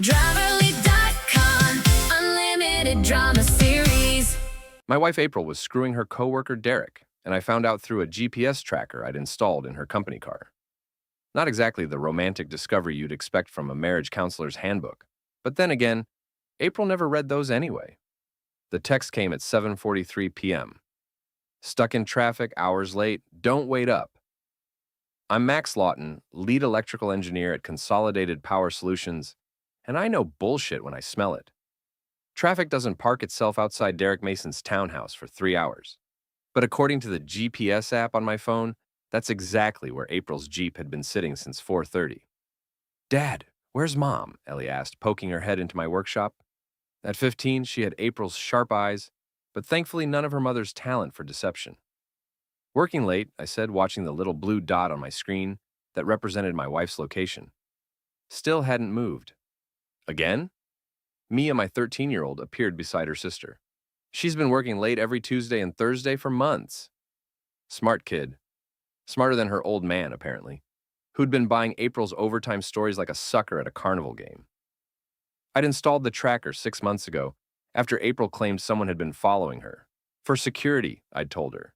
Driverly.com, unlimited drama series. My wife April was screwing her coworker Derek, and I found out through a GPS tracker I'd installed in her company car. Not exactly the romantic discovery you'd expect from a marriage counselor's handbook. But then again, April never read those anyway. The text came at 7:43 p.m. Stuck in traffic, hours late, don't wait up. I'm Max Lawton, lead electrical engineer at Consolidated Power Solutions, and I know bullshit when I smell it. Traffic doesn't park itself outside Derek Mason's townhouse for 3 hours. But according to the GPS app on my phone, that's exactly where April's Jeep had been sitting since 4:30. "Dad, where's Mom?" Ellie asked, poking her head into my workshop. At 15, she had April's sharp eyes, but thankfully none of her mother's talent for deception. "Working late," I said, watching the little blue dot on my screen that represented my wife's location. Still hadn't moved. Again? Mia, my 13-year-old, appeared beside her sister. "She's been working late every Tuesday and Thursday for months." Smart kid. Smarter than her old man, apparently, who'd been buying April's overtime stories like a sucker at a carnival game. I'd installed the tracker 6 months ago after April claimed someone had been following her. For security, I'd told her.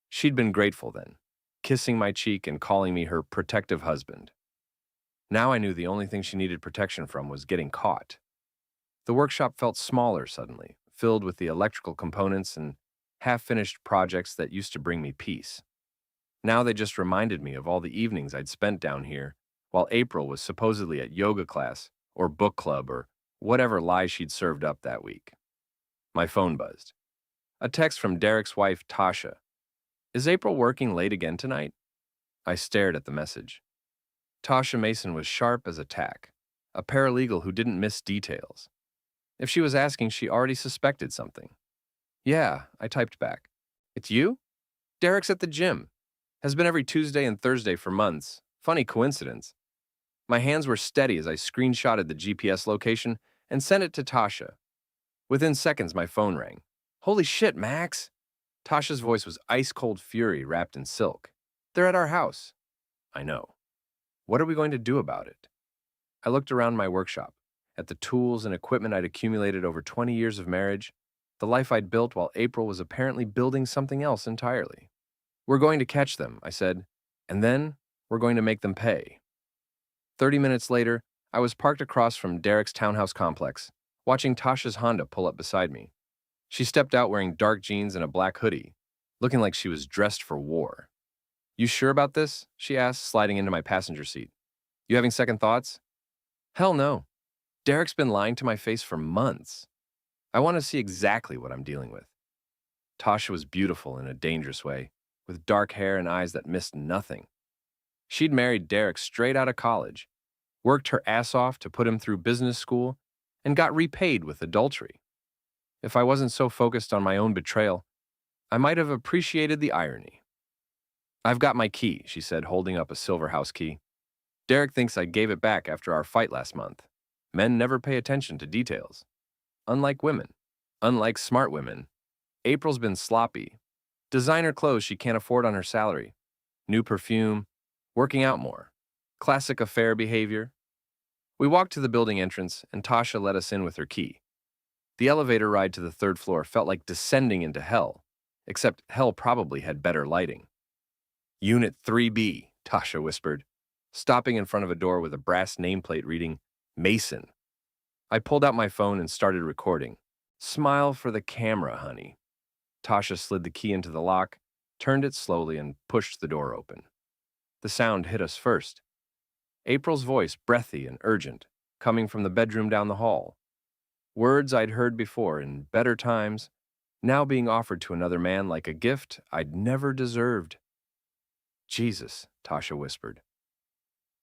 She'd been grateful then, kissing my cheek and calling me her protective husband. Now I knew the only thing she needed protection from was getting caught. The workshop felt smaller suddenly, filled with the electrical components and half-finished projects that used to bring me peace. Now they just reminded me of all the evenings I'd spent down here while April was supposedly at yoga class or book club or whatever lie she'd served up that week. My phone buzzed. A text from Derek's wife, Tasha. "Is April working late again tonight?" I stared at the message. Tasha Mason was sharp as a tack, a paralegal who didn't miss details. If she was asking, she already suspected something. "Yeah," I typed back. "It's you?" "Derek's at the gym. Has been every Tuesday and Thursday for months. Funny coincidence." My hands were steady as I screenshotted the GPS location and sent it to Tasha. Within seconds, my phone rang. "Holy shit, Max!" Tasha's voice was ice-cold fury wrapped in silk. "They're at our house." "I know. What are we going to do about it?" I looked around my workshop, at the tools and equipment I'd accumulated over 20 years of marriage, the life I'd built while April was apparently building something else entirely. "We're going to catch them," I said, "and then we're going to make them pay." 30 minutes later, I was parked across from Derek's townhouse complex, watching Tasha's Honda pull up beside me. She stepped out wearing dark jeans and a black hoodie, looking like she was dressed for war. "You sure about this?" she asked, sliding into my passenger seat. "You having second thoughts?" "Hell no. Derek's been lying to my face for months. I want to see exactly what I'm dealing with." Tasha was beautiful in a dangerous way, with dark hair and eyes that missed nothing. She'd married Derek straight out of college, worked her ass off to put him through business school, and got repaid with adultery. If I wasn't so focused on my own betrayal, I might have appreciated the irony. "I've got my key," she said, holding up a silver house key. "Derek thinks I gave it back after our fight last month. Men never pay attention to details. Unlike women. Unlike smart women. April's been sloppy. Designer clothes she can't afford on her salary. New perfume. Working out more. Classic affair behavior." We walked to the building entrance, and Tasha let us in with her key. The elevator ride to the 3rd floor felt like descending into hell, except hell probably had better lighting. "Unit 3B, Tasha whispered, stopping in front of a door with a brass nameplate reading, "Mason." I pulled out my phone and started recording. "Smile for the camera, honey." Tasha slid the key into the lock, turned it slowly, and pushed the door open. The sound hit us first. April's voice, breathy and urgent, coming from the bedroom down the hall. Words I'd heard before in better times, now being offered to another man like a gift I'd never deserved. "Jesus," Tasha whispered.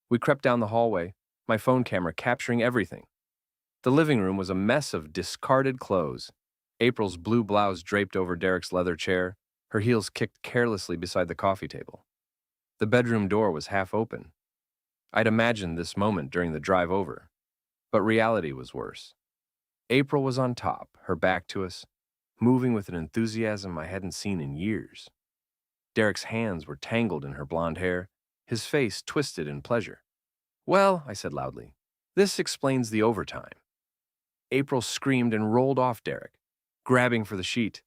We crept down the hallway, my phone camera capturing everything. The living room was a mess of discarded clothes. April's blue blouse draped over Derek's leather chair, her heels kicked carelessly beside the coffee table. The bedroom door was half open. I'd imagined this moment during the drive over, but reality was worse. April was on top, her back to us, moving with an enthusiasm I hadn't seen in years. Derek's hands were tangled in her blonde hair, his face twisted in pleasure. "Well," I said loudly, This explains the overtime. April screamed and rolled off Derek, grabbing for the sheet.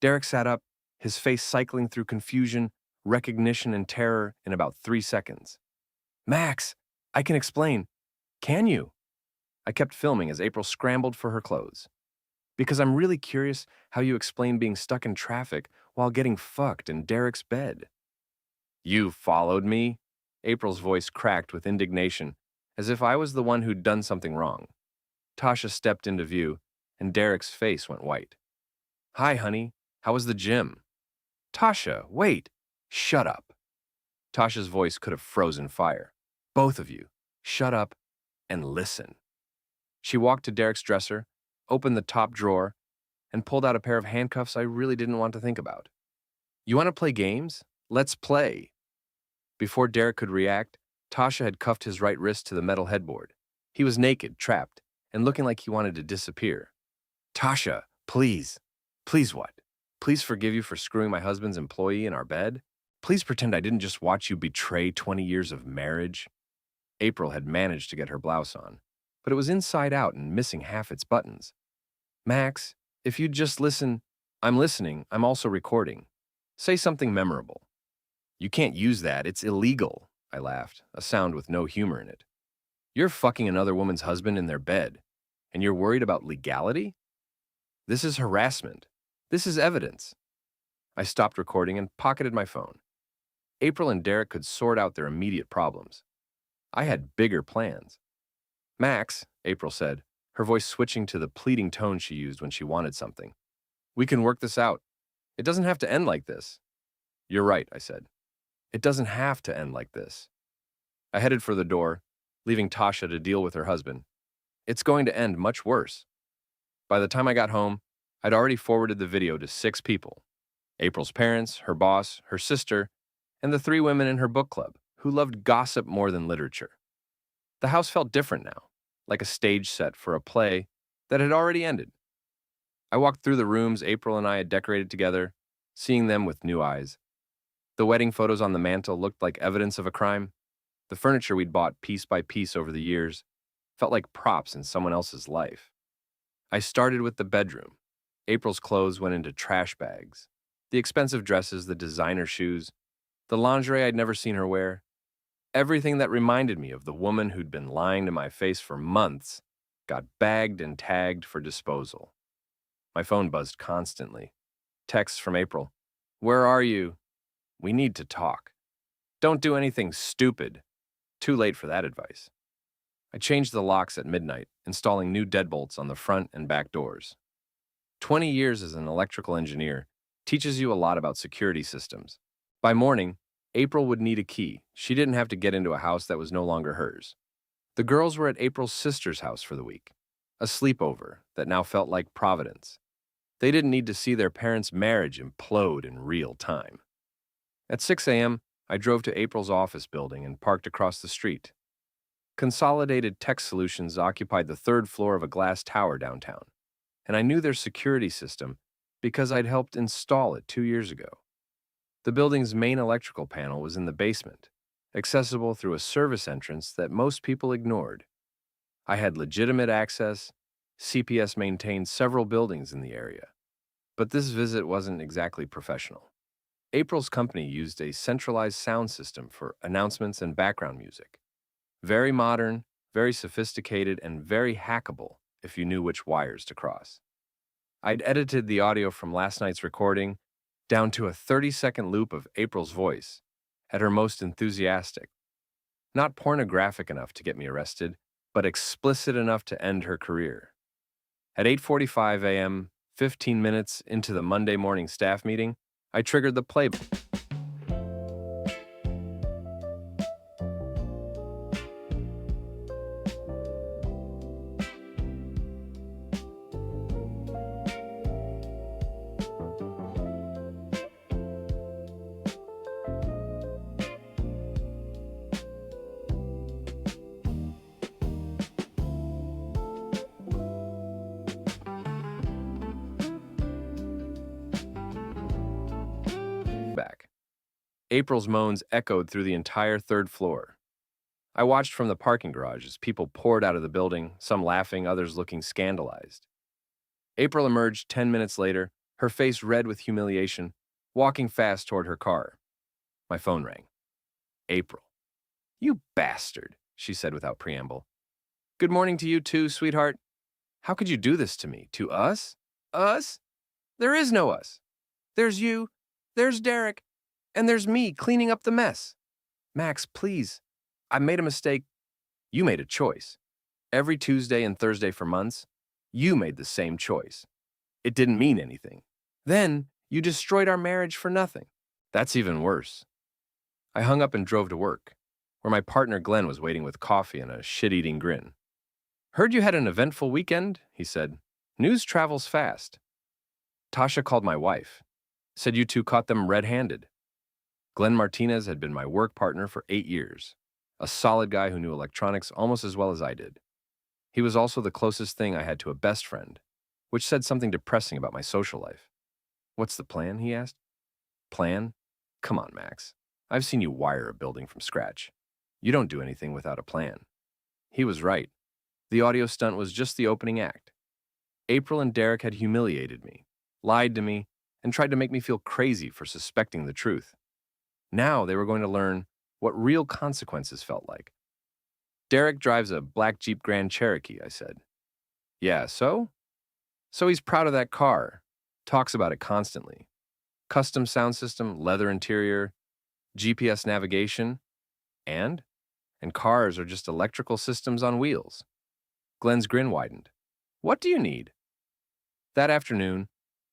Derek sat up, his face cycling through confusion, recognition, and terror in about 3 seconds. Max, I can explain. Can you? I kept filming as April scrambled for her clothes. Because I'm really curious how you explain being stuck in traffic while getting fucked in Derek's bed. You followed me? April's voice cracked with indignation, as if I was the one who'd done something wrong. Tasha stepped into view, and Derek's face went white. Hi, honey. How was the gym? Tasha, wait. Shut up. Tasha's voice could have frozen fire. Both of you, shut up and listen. She walked to Derek's dresser, opened the top drawer, and pulled out a pair of handcuffs I really didn't want to think about. You want to play games? Let's play. Before Derek could react, Tasha had cuffed his right wrist to the metal headboard. He was naked, trapped, and looking like he wanted to disappear. Tasha, please. Please what? Please forgive you for screwing my husband's employee in our bed? Please pretend I didn't just watch you betray 20 years of marriage? April had managed to get her blouse on, but it was inside out and missing half its buttons. Max, if you'd just listen. I'm listening, I'm also recording. Say something memorable. You can't use that, it's illegal, I laughed, a sound with no humor in it. You're fucking another woman's husband in their bed, and you're worried about legality? This is harassment. This is evidence. I stopped recording and pocketed my phone. April and Derek could sort out their immediate problems. I had bigger plans. Max, April said, her voice switching to the pleading tone she used when she wanted something. We can work this out. It doesn't have to end like this. You're right, I said. It doesn't have to end like this. I headed for the door, leaving Tasha to deal with her husband. It's going to end much worse. By the time I got home, I'd already forwarded the video to 6 people. April's parents, her boss, her sister, and the 3 women in her book club who loved gossip more than literature. The house felt different now, like a stage set for a play that had already ended. I walked through the rooms April and I had decorated together, seeing them with new eyes. The wedding photos on the mantel looked like evidence of a crime. The furniture we'd bought piece by piece over the years felt like props in someone else's life. I started with the bedroom. April's clothes went into trash bags. The expensive dresses, the designer shoes, the lingerie I'd never seen her wear. Everything that reminded me of the woman who'd been lying to my face for months got bagged and tagged for disposal. My phone buzzed constantly. Texts from April. Where are you? We need to talk. Don't do anything stupid. Too late for that advice. I changed the locks at midnight, installing new deadbolts on the front and back doors. 20 years as an electrical engineer teaches you a lot about security systems. By morning, April would need a key. She didn't have to get into a house that was no longer hers. The girls were at April's sister's house for the week, a sleepover that now felt like Providence. They didn't need to see their parents' marriage implode in real time. At 6 a.m., I drove to April's office building and parked across the street. Consolidated Tech Solutions occupied the 3rd floor of a glass tower downtown, and I knew their security system because I'd helped install it 2 years ago. The building's main electrical panel was in the basement, accessible through a service entrance that most people ignored. I had legitimate access. CPS maintained several buildings in the area, but this visit wasn't exactly professional. April's company used a centralized sound system for announcements and background music. Very modern, very sophisticated, and very hackable if you knew which wires to cross. I'd edited the audio from last night's recording down to a 30-second loop of April's voice, at her most enthusiastic. Not pornographic enough to get me arrested, but explicit enough to end her career. At 8:45 a.m., 15 minutes into the Monday morning staff meeting, I triggered the play button. Back. April's moans echoed through the entire 3rd floor. I watched from the parking garage as people poured out of the building, some laughing, others looking scandalized. April emerged 10 minutes later, her face red with humiliation, walking fast toward her car. My phone rang. April. You bastard, she said without preamble. Good morning to you too, sweetheart. How could you do this to me? To us? Us? There is no us. There's you, there's Derek, and there's me cleaning up the mess. Max, please. I made a mistake. You made a choice. Every Tuesday and Thursday for months, you made the same choice. It didn't mean anything. Then, you destroyed our marriage for nothing. That's even worse. I hung up and drove to work, where my partner Glenn was waiting with coffee and a shit-eating grin. Heard you had an eventful weekend, he said. News travels fast. Tasha called my wife. Said you two caught them red-handed. Glenn Martinez had been my work partner for 8 years, a solid guy who knew electronics almost as well as I did. He was also the closest thing I had to a best friend, which said something depressing about my social life. What's the plan, he asked. Plan? Come on, Max. I've seen you wire a building from scratch. You don't do anything without a plan. He was right. The audio stunt was just the opening act. April and Derek had humiliated me, lied to me, and tried to make me feel crazy for suspecting the truth. Now they were going to learn what real consequences felt like. Derek drives a black Jeep Grand Cherokee, I said. Yeah, so? So he's proud of that car. Talks about it constantly. Custom sound system, leather interior, GPS navigation, and cars are just electrical systems on wheels. Glenn's grin widened. What do you need? That afternoon,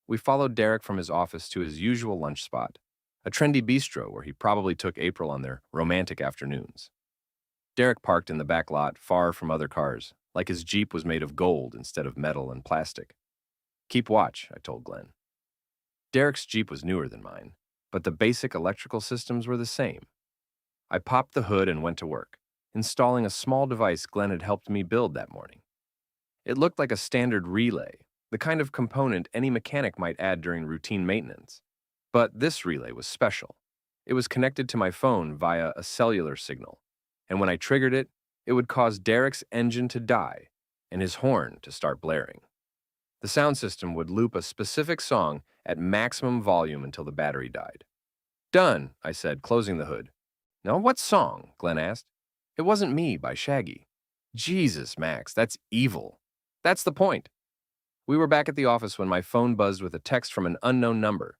we followed Derek from his office to his usual lunch spot, a trendy bistro where he probably took April on their romantic afternoons. Derek parked in the back lot, far from other cars, like his Jeep was made of gold instead of metal and plastic. Keep watch, I told Glenn. Derek's Jeep was newer than mine, but the basic electrical systems were the same. I popped the hood and went to work, installing a small device Glenn had helped me build that morning. It looked like a standard relay, the kind of component any mechanic might add during routine maintenance. But this relay was special. It was connected to my phone via a cellular signal, and when I triggered it, it would cause Derek's engine to die and his horn to start blaring. The sound system would loop a specific song at maximum volume until the battery died. Done, I said, closing the hood. No, what song? Glenn asked. It wasn't Me by Shaggy. Jesus, Max, that's evil. That's the point. We were back at the office when my phone buzzed with a text from an unknown number.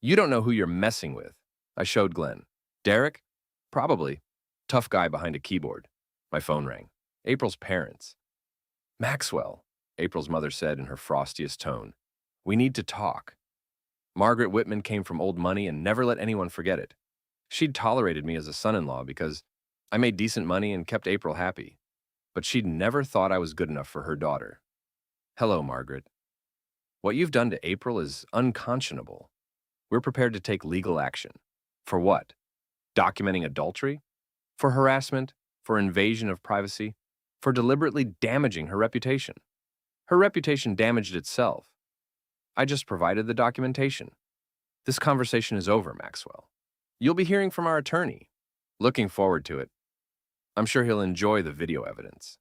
You don't know who you're messing with, I showed Glenn. Derek? Probably. Tough guy behind a keyboard. My phone rang. April's parents. Maxwell, April's mother said in her frostiest tone. We need to talk. Margaret Whitman came from old money and never let anyone forget it. She'd tolerated me as a son-in-law because I made decent money and kept April happy. But she'd never thought I was good enough for her daughter. Hello, Margaret. What you've done to April is unconscionable. We're prepared to take legal action. For what? Documenting adultery? For harassment? For invasion of privacy? For deliberately damaging her reputation? Her reputation damaged itself. I just provided the documentation. This conversation is over, Maxwell. You'll be hearing from our attorney. Looking forward to it. I'm sure he'll enjoy the video evidence.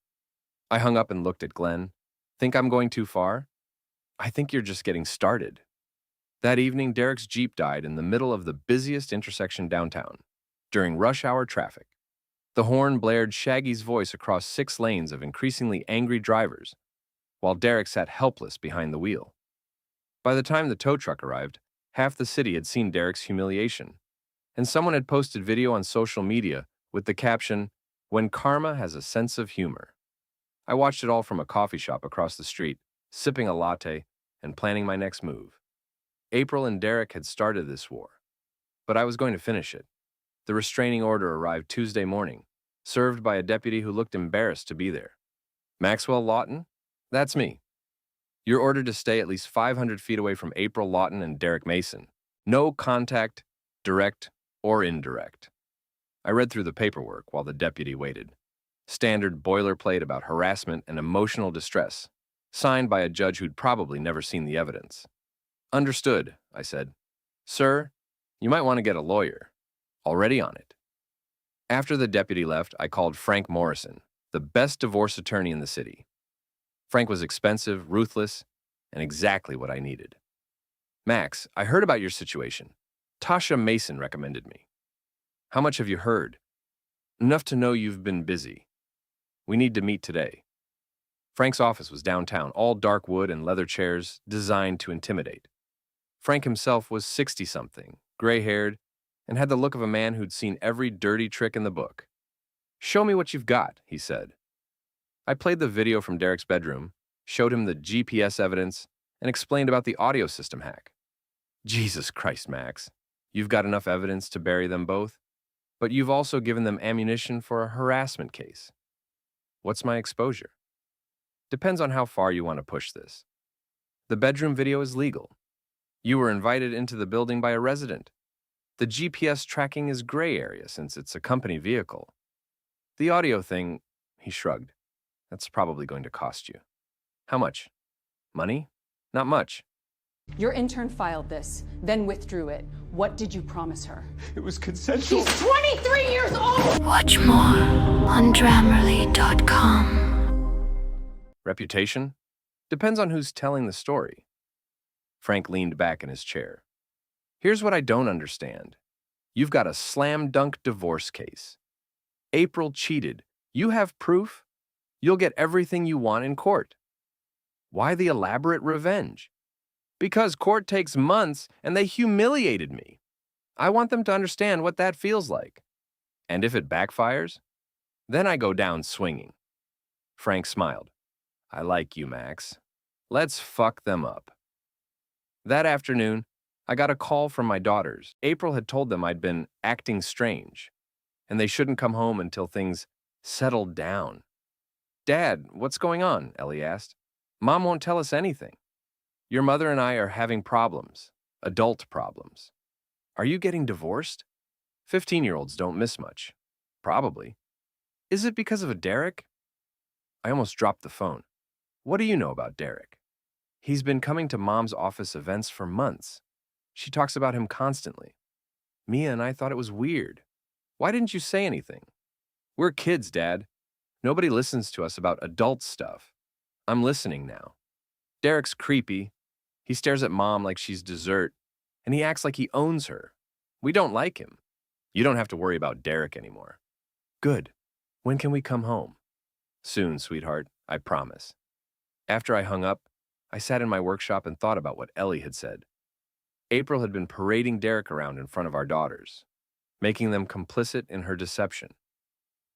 I hung up and looked at Glenn. Think I'm going too far? I think you're just getting started. That evening, Derek's Jeep died in the middle of the busiest intersection downtown, during rush hour traffic. The horn blared Shaggy's voice across 6 lanes of increasingly angry drivers, while Derek sat helpless behind the wheel. By the time the tow truck arrived, half the city had seen Derek's humiliation, and someone had posted video on social media with the caption, "When karma has a sense of humor." I watched it all from a coffee shop across the street, sipping a latte and planning my next move. April and Derek had started this war, but I was going to finish it. The restraining order arrived Tuesday morning, served by a deputy who looked embarrassed to be there. Maxwell Lawton? That's me. You're ordered to stay at least 500 feet away from April Lawton and Derek Mason. No contact, direct or indirect. I read through the paperwork while the deputy waited. Standard boilerplate about harassment and emotional distress, signed by a judge who'd probably never seen the evidence. Understood, I said. Sir, you might want to get a lawyer. Already on it. After the deputy left, I called Frank Morrison, the best divorce attorney in the city. Frank was expensive, ruthless, and exactly what I needed. Max, I heard about your situation. Tasha Mason recommended me. How much have you heard? Enough to know you've been busy. We need to meet today. Frank's office was downtown, all dark wood and leather chairs designed to intimidate. Frank himself was 60-something, gray-haired, and had the look of a man who'd seen every dirty trick in the book. Show me what you've got, he said. I played the video from Derek's bedroom, showed him the GPS evidence, and explained about the audio system hack. Jesus Christ, Max. You've got enough evidence to bury them both, but you've also given them ammunition for a harassment case. What's my exposure? Depends on how far you want to push this. The bedroom video is legal. You were invited into the building by a resident. The GPS tracking is gray area since it's a company vehicle. The audio thing, he shrugged. That's probably going to cost you. How much? Money? Not much. Your intern filed this, then withdrew it. What did you promise her? It was consensual. She's 23 years old! Watch more on Grammarly.com. Reputation? Depends on who's telling the story. Frank leaned back in his chair. Here's what I don't understand. You've got a slam-dunk divorce case. April cheated. You have proof? You'll get everything you want in court. Why the elaborate revenge? Because court takes months and they humiliated me. I want them to understand what that feels like. And if it backfires, then I go down swinging. Frank smiled. I like you, Max. Let's fuck them up. That afternoon, I got a call from my daughters. April had told them I'd been acting strange, and they shouldn't come home until things settled down. Dad, what's going on? Ellie asked. Mom won't tell us anything. Your mother and I are having problems, adult problems. Are you getting divorced? 15-year-olds don't miss much. Probably. Is it because of a Derek? I almost dropped the phone. What do you know about Derek? He's been coming to Mom's office events for months. She talks about him constantly. Mia and I thought it was weird. Why didn't you say anything? We're kids, Dad. Nobody listens to us about adult stuff. I'm listening now. Derek's creepy. He stares at Mom like she's dessert, and he acts like he owns her. We don't like him. You don't have to worry about Derek anymore. Good. When can we come home? Soon, sweetheart, I promise. After I hung up, I sat in my workshop and thought about what Ellie had said. April had been parading Derek around in front of our daughters, making them complicit in her deception.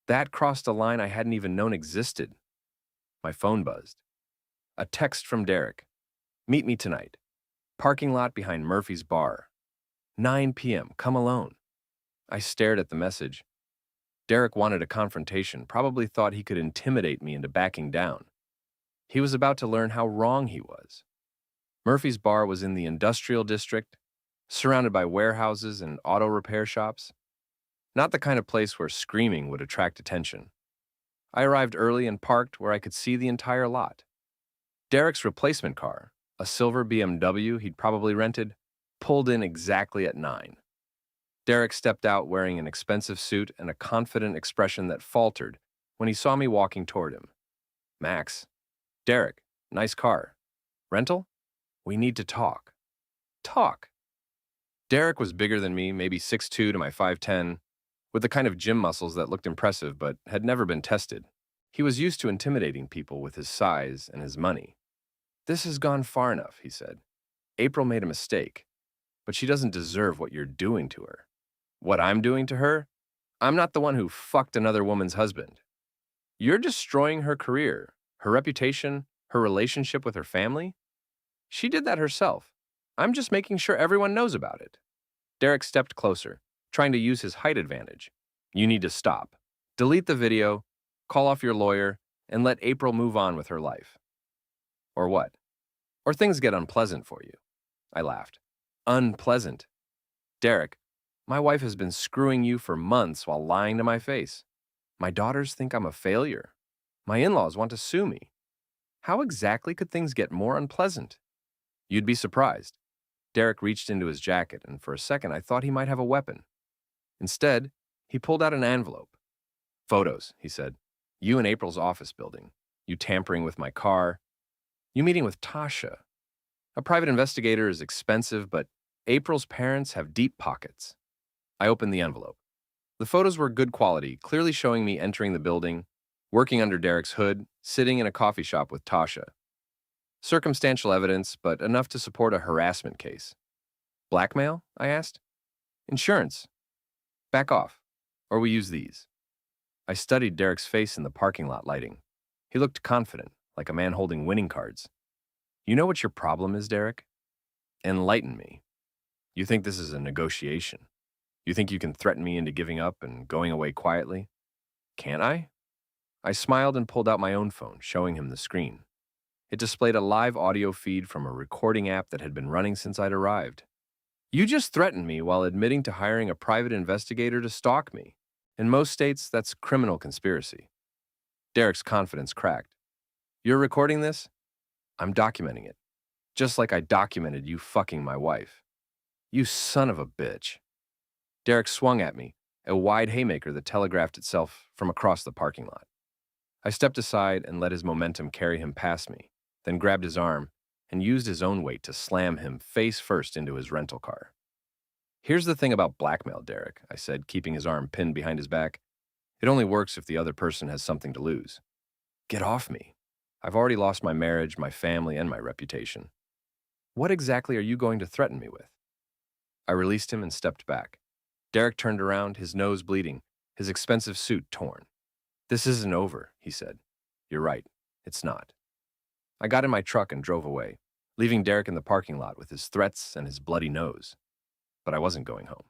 That crossed a line I hadn't even known existed. My phone buzzed. A text from Derek. Meet me tonight. Parking lot behind Murphy's Bar. 9 p.m. Come alone. I stared at the message. Derek wanted a confrontation, probably thought he could intimidate me into backing down. He was about to learn how wrong he was. Murphy's Bar was in the industrial district, surrounded by warehouses and auto repair shops. Not the kind of place where screaming would attract attention. I arrived early and parked where I could see the entire lot. Derek's replacement car, a silver BMW he'd probably rented, pulled in exactly at 9. Derek stepped out wearing an expensive suit and a confident expression that faltered when he saw me walking toward him. Max. Derek, nice car. Rental? We need to talk. Talk. Derek was bigger than me, maybe 6'2" to my 5'10", with the kind of gym muscles that looked impressive but had never been tested. He was used to intimidating people with his size and his money. This has gone far enough, he said. April made a mistake, but she doesn't deserve what you're doing to her. What I'm doing to her? I'm not the one who fucked another woman's husband. You're destroying her career, her reputation, her relationship with her family. She did that herself. I'm just making sure everyone knows about it. Derek stepped closer, trying to use his height advantage. You need to stop. Delete the video, call off your lawyer, and let April move on with her life. Or what? Or things get unpleasant for you. I laughed. Unpleasant. Derek, my wife has been screwing you for months while lying to my face. My daughters think I'm a failure. My in-laws want to sue me. How exactly could things get more unpleasant? You'd be surprised. Derek reached into his jacket, and for a second I thought he might have a weapon. Instead, he He pulled out an envelope. Photos, he said. You in April's office building. You tampering with my car. You meeting with Tasha. A private investigator is expensive, but April's parents have deep pockets. I opened the envelope. The photos were good quality, clearly showing me entering the building, working under Derek's hood, sitting in a coffee shop with Tasha. Circumstantial evidence, but enough to support a harassment case. Blackmail? I asked. Insurance. Back off, or we use these. I studied Derek's face in the parking lot lighting. He looked confident, like a man holding winning cards. You know what your problem is, Derek? Enlighten me. You think this is a negotiation? You think you can threaten me into giving up and going away quietly? Can't I? I smiled and pulled out my own phone, showing him the screen. It displayed a live audio feed from a recording app that had been running since I'd arrived. You just threatened me while admitting to hiring a private investigator to stalk me. In most states, that's criminal conspiracy. Derek's confidence cracked. You're recording this? I'm documenting it. Just like I documented you fucking my wife. You son of a bitch. Derek swung at me, a wide haymaker that telegraphed itself from across the parking lot. I stepped aside and let his momentum carry him past me, then grabbed his arm and used his own weight to slam him face first into his rental car. Here's the thing about blackmail, Derek, I said, keeping his arm pinned behind his back. It only works if the other person has something to lose. Get off me. I've already lost my marriage, my family, and my reputation. What exactly are you going to threaten me with? I released him and stepped back. Derek turned around, his nose bleeding, his expensive suit torn. This isn't over, he said. You're right, it's not. I got in my truck and drove away, leaving Derek in the parking lot with his threats and his bloody nose. But I wasn't going home.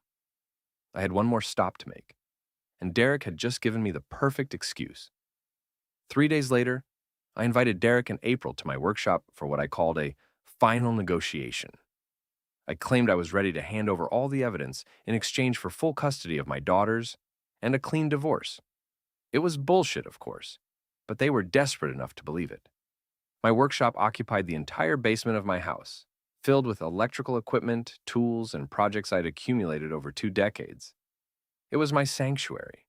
I had one more stop to make, and Derek had just given me the perfect excuse. 3 days later, I invited Derek and April to my workshop for what I called a final negotiation. I claimed I was ready to hand over all the evidence in exchange for full custody of my daughters and a clean divorce. It was bullshit, of course, but they were desperate enough to believe it. My workshop occupied the entire basement of my house, filled with electrical equipment, tools, and projects I'd accumulated over 2 decades. It was my sanctuary,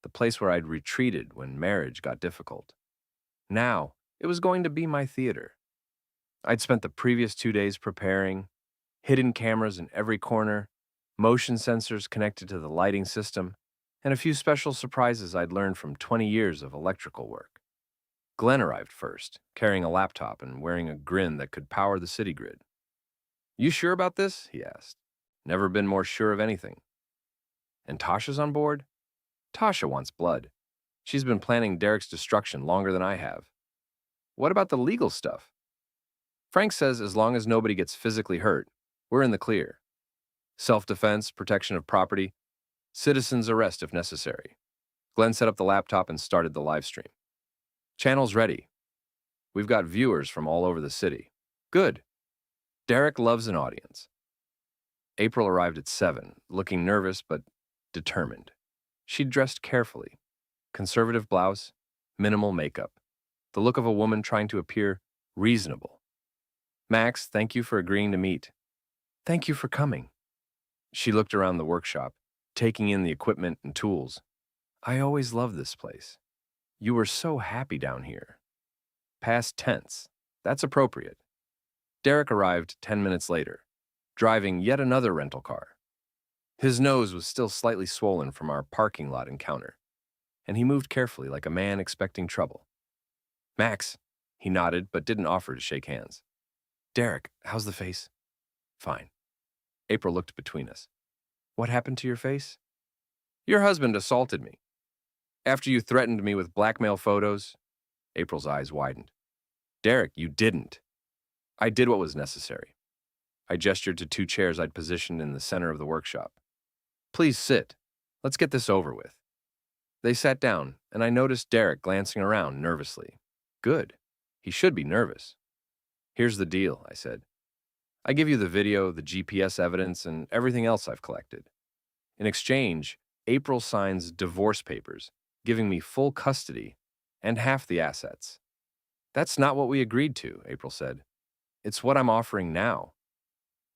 the place where I'd retreated when marriage got difficult. Now, it was going to be my theater. I'd spent the previous 2 days preparing, hidden cameras in every corner, motion sensors connected to the lighting system, and a few special surprises I'd learned from 20 years of electrical work. Glenn arrived first, carrying a laptop and wearing a grin that could power the city grid. You sure about this? He asked. Never been more sure of anything. And Tasha's on board? Tasha wants blood. She's been planning Derek's destruction longer than I have. What about the legal stuff? Frank says as long as nobody gets physically hurt, we're in the clear. Self-defense, protection of property, citizen's arrest if necessary. Glenn set up the laptop and started the live stream. Channel's ready. We've got viewers from all over the city. Good. Derek loves an audience. April arrived at 7, looking nervous but determined. She'd dressed carefully. Conservative blouse, minimal makeup. The look of a woman trying to appear reasonable. Max, thank you for agreeing to meet. Thank you for coming. She looked around the workshop, taking in the equipment and tools. I always loved this place. You were so happy down here. Past tense. That's appropriate. Derek arrived 10 minutes later, driving yet another rental car. His nose was still slightly swollen from our parking lot encounter, and he moved carefully like a man expecting trouble. Max, he nodded but didn't offer to shake hands. Derek, how's the face? Fine. April looked between us. What happened to your face? Your husband assaulted me. After you threatened me with blackmail photos, April's eyes widened. Derek, you didn't. I did what was necessary. I gestured to 2 chairs I'd positioned in the center of the workshop. Please sit. Let's get this over with. They sat down, and I noticed Derek glancing around nervously. Good. He should be nervous. Here's the deal, I said. I give you the video, the GPS evidence, and everything else I've collected. In exchange, April signs divorce papers, giving me full custody and half the assets. That's not what we agreed to, April said. It's what I'm offering now.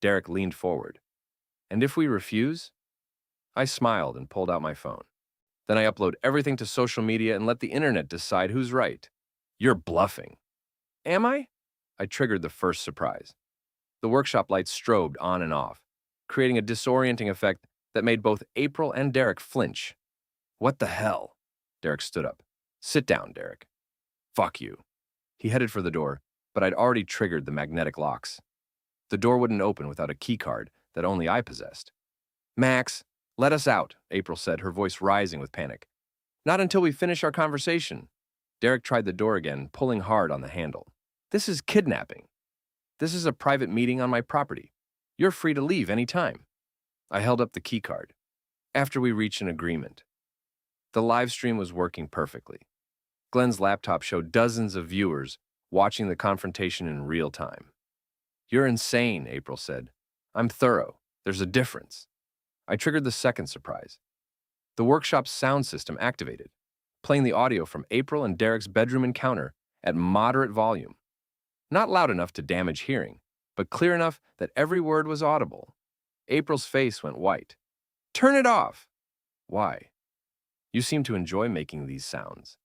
Derek leaned forward. And if we refuse? I smiled and pulled out my phone. Then I upload everything to social media and let the internet decide who's right. You're bluffing. Am I? I triggered the first surprise. The workshop lights strobed on and off, creating a disorienting effect that made both April and Derek flinch. What the hell? Derek stood up. Sit down, Derek. Fuck you. He headed for the door, but I'd already triggered the magnetic locks. The door wouldn't open without a keycard that only I possessed. Max, let us out, April said, her voice rising with panic. Not until we finish our conversation. Derek tried the door again, pulling hard on the handle. This is kidnapping. This is a private meeting on my property. You're free to leave any time. I held up the keycard. After we reached an agreement. The live stream was working perfectly. Glenn's laptop showed dozens of viewers watching the confrontation in real time. You're insane, April said. I'm thorough. There's a difference. I triggered the second surprise. The workshop's sound system activated, playing the audio from April and Derek's bedroom encounter at moderate volume. Not loud enough to damage hearing, but clear enough that every word was audible. April's face went white. Turn it off! Why? You seem to enjoy making these sounds.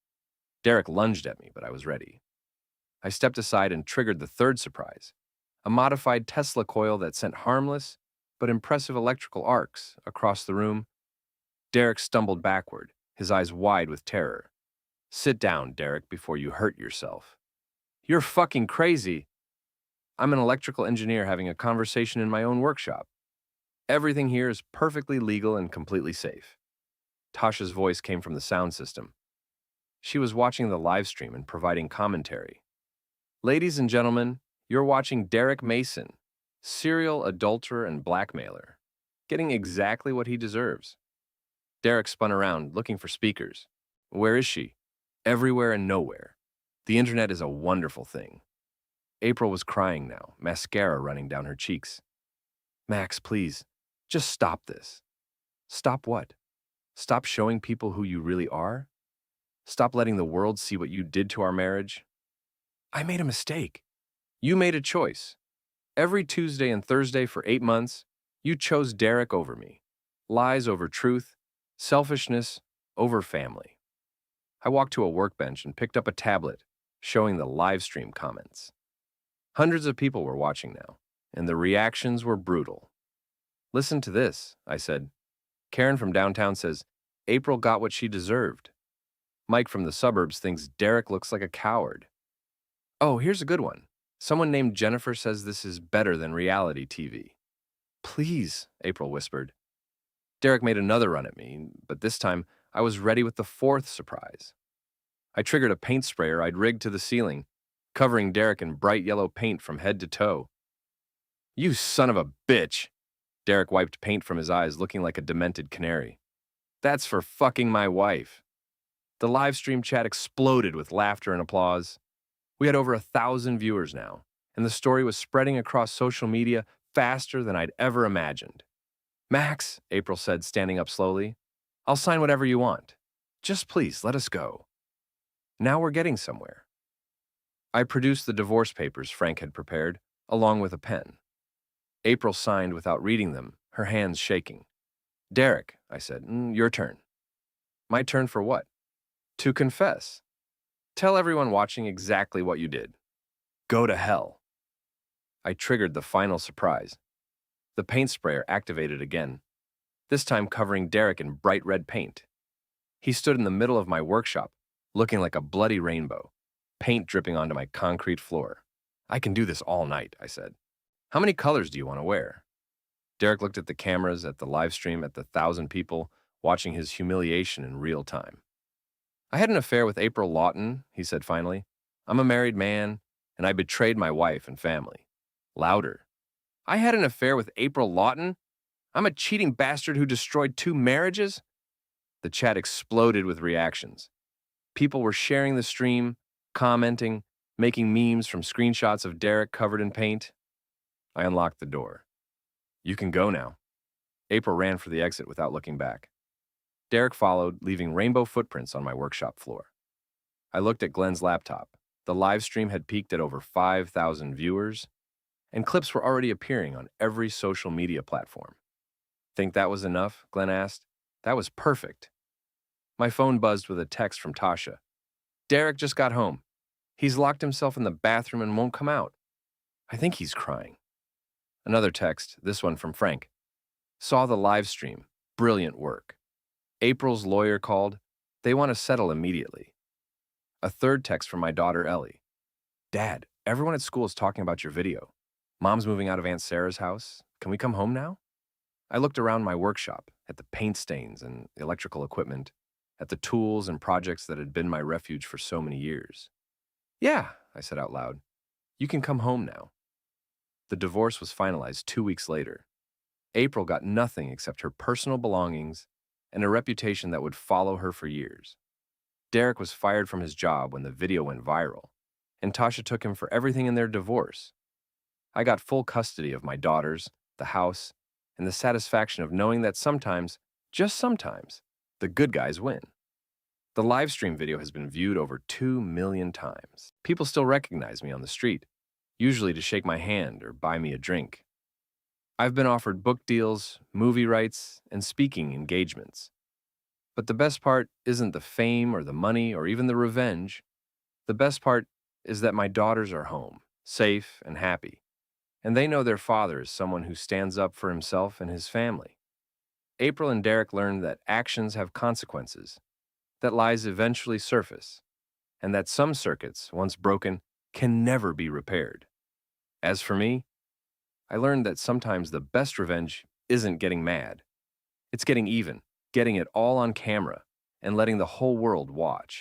Derek lunged at me, but I was ready. I stepped aside and triggered the third surprise, a modified Tesla coil that sent harmless but impressive electrical arcs across the room. Derek stumbled backward, his eyes wide with terror. Sit down, Derek, before you hurt yourself. You're fucking crazy. I'm an electrical engineer having a conversation in my own workshop. Everything here is perfectly legal and completely safe. Tasha's voice came from the sound system. She was watching the live stream and providing commentary. Ladies and gentlemen, you're watching Derek Mason, serial adulterer and blackmailer, getting exactly what he deserves. Derek spun around, looking for speakers. Where is she? Everywhere and nowhere. The internet is a wonderful thing. April was crying now, mascara running down her cheeks. Max, please, just stop this. Stop what? Stop showing people who you really are? Stop letting the world see what you did to our marriage? I made a mistake. You made a choice. Every Tuesday and Thursday for 8 months, you chose Derek over me. Lies over truth, selfishness over family. I walked to a workbench and picked up a tablet, showing the live stream comments. Hundreds of people were watching now, and the reactions were brutal. Listen to this, I said. Karen from downtown says, April got what she deserved. Mike from the suburbs thinks Derek looks like a coward. Oh, here's a good one. Someone named Jennifer says this is better than reality TV. Please, April whispered. Derek made another run at me, but this time I was ready with the fourth surprise. I triggered a paint sprayer I'd rigged to the ceiling, covering Derek in bright yellow paint from head to toe. You son of a bitch! Derek wiped paint from his eyes, looking like a demented canary. That's for fucking my wife. The live stream chat exploded with laughter and applause. We had over 1,000 viewers now, and the story was spreading across social media faster than I'd ever imagined. Max, April said, standing up slowly, I'll sign whatever you want. Just please let us go. Now we're getting somewhere. I produced the divorce papers Frank had prepared, along with a pen. April signed without reading them, her hands shaking. Derek, I said, your turn. My turn for what? To confess. Tell everyone watching exactly what you did. Go to hell. I triggered the final surprise. The paint sprayer activated again, this time covering Derek in bright red paint. He stood in the middle of my workshop, looking like a bloody rainbow, paint dripping onto my concrete floor. I can do this all night, I said. How many colors do you want to wear? Derek looked at the cameras, at the live stream, at the 1,000 people watching his humiliation in real time. I had an affair with April Lawton, he said finally. I'm a married man, and I betrayed my wife and family. Louder. I had an affair with April Lawton? I'm a cheating bastard who destroyed 2 marriages? The chat exploded with reactions. People were sharing the stream, commenting, making memes from screenshots of Derek covered in paint. I unlocked the door. You can go now. April ran for the exit without looking back. Derek followed, leaving rainbow footprints on my workshop floor. I looked at Glenn's laptop. The live stream had peaked at over 5,000 viewers, and clips were already appearing on every social media platform. Think that was enough? Glenn asked. That was perfect. My phone buzzed with a text from Tasha. Derek just got home. He's locked himself in the bathroom and won't come out. I think he's crying. Another text, this one from Frank. Saw the live stream. Brilliant work. April's lawyer called. They want to settle immediately. A third text from my daughter Ellie. Dad, everyone at school is talking about your video. Mom's moving out of Aunt Sarah's house. Can we come home now? I looked around my workshop at the paint stains and electrical equipment, at the tools and projects that had been my refuge for so many years. Yeah, I said out loud. You can come home now. The divorce was finalized 2 weeks later. April got nothing except her personal belongings and a reputation that would follow her for years. Derek was fired from his job when the video went viral, and Tasha took him for everything in their divorce. I got full custody of my daughters, the house, and the satisfaction of knowing that sometimes, just sometimes, the good guys win. The live stream video has been viewed over 2 million times. People still recognize me on the street, usually to shake my hand or buy me a drink. I've been offered book deals, movie rights, and speaking engagements. But the best part isn't the fame or the money or even the revenge. The best part is that my daughters are home, safe and happy, and they know their father is someone who stands up for himself and his family. April and Derek learned that actions have consequences, that lies eventually surface, and that some circuits, once broken, can never be repaired. As for me, I learned that sometimes the best revenge isn't getting mad. It's getting even, getting it all on camera, and letting the whole world watch.